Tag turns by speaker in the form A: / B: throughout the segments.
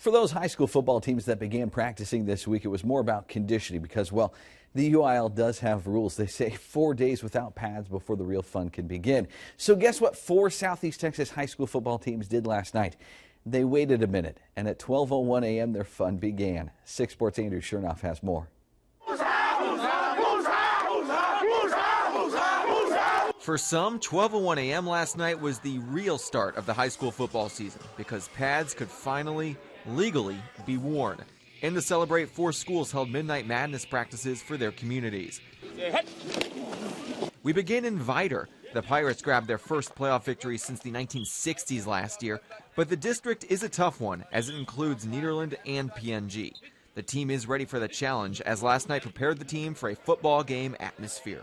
A: For those high school football teams that began practicing this week, it was more about conditioning because, well, the UIL does have rules. They say 4 days without pads before the real fun can begin. So guess what 4 Southeast Texas high school football teams did last night? They waited a minute, and at 12:01 a.m. their fun began. 6 Sports Andrew Chernoff has more.
B: For some, 12:01 a.m. last night was the real start of the high school football season because pads could finally, legally, be worn. And to celebrate, 4 schools held Midnight Madness practices for their communities. We begin in Vidor. The Pirates grabbed their first playoff victory since the 1960s last year, but the district is a tough one as it includes Nederland and PNG. The team is ready for the challenge as last night prepared the team for a football game atmosphere.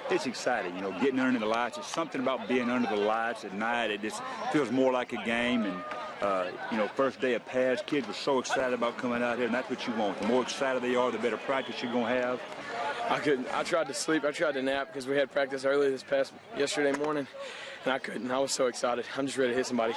C: It's exciting, you know, getting under the lights. It's something about being under the lights at night. It just feels more like a game. And, you know, first day of pads, kids were so excited about coming out here, and that's what you want. The more excited they are, the better practice you're going to have.
D: I tried to sleep. I tried to nap because we had practice early yesterday morning, and I couldn't. I was so excited. I'm just ready to hit somebody.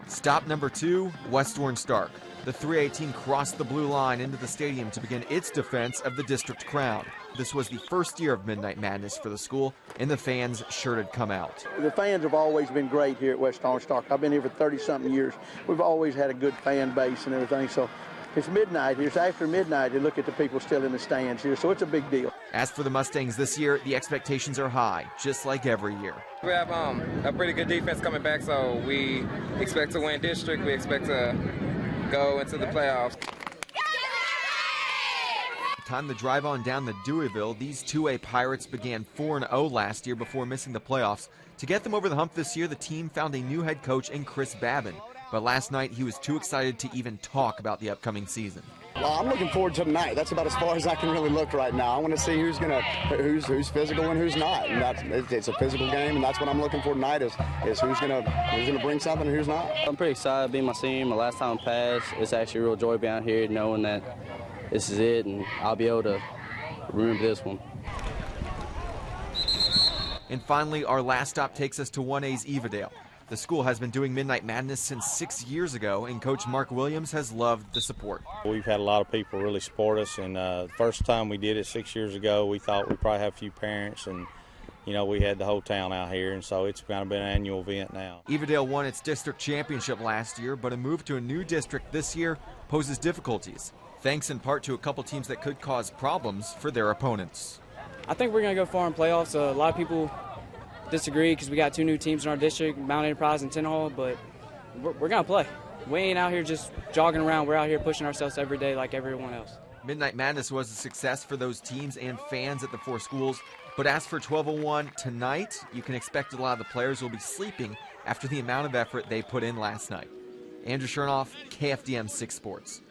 B: Stop number 2, West Orange Stark. The 3A team crossed the blue line into the stadium to begin its defense of the district crown. This was the first year of Midnight Madness for the school, and the fans sure did come out.
E: The fans have always been great here at West Orange Stark. I've been here for 30-something years. We've always had a good fan base and everything, so it's midnight here. It's after midnight to look at the people still in the stands here, so it's a big deal.
B: As for the Mustangs this year, the expectations are high, just like every year.
F: We have a pretty good defense coming back, so we expect to win district. We expect to go into the playoffs.
B: Time to drive on down to Deweyville. These 2A Pirates began 4-0 last year before missing the playoffs. To get them over the hump this year, the team found a new head coach in Chris Babin. But last night, he was too excited to even talk about the upcoming season.
G: Well, I'm looking forward to tonight. That's about as far as I can really look right now. I want to see who's physical and who's not. And it's a physical game, and that's what I'm looking for tonight is who's gonna bring something and who's not.
H: I'm pretty excited being my senior, my last time pass. It's actually a real joy being out here, knowing that this is it, and I'll be able to remember this one.
B: And finally, our last stop takes us to 1A's Evadale. The school has been doing Midnight Madness since 6 years ago, and Coach Mark Williams has loved the support.
I: We've had a lot of people really support us, and the first time we did it 6 years ago, we thought we'd probably have a few parents, and you know, we had the whole town out here, and so it's kind of been an annual event now.
B: Evadale won its district championship last year, but a move to a new district this year poses difficulties, thanks in part to a couple teams that could cause problems for their opponents.
J: I think we're going to go far in playoffs. A lot of people disagree because we got 2 new teams in our district, Mount Enterprise and Tenhall, but we're going to play. We ain't out here just jogging around. We're out here pushing ourselves every day like everyone else.
B: Midnight Madness was a success for those teams and fans at the 4 schools, but as for 12:01 tonight, you can expect a lot of the players will be sleeping after the amount of effort they put in last night. Andrew Chernoff, KFDM 6 Sports.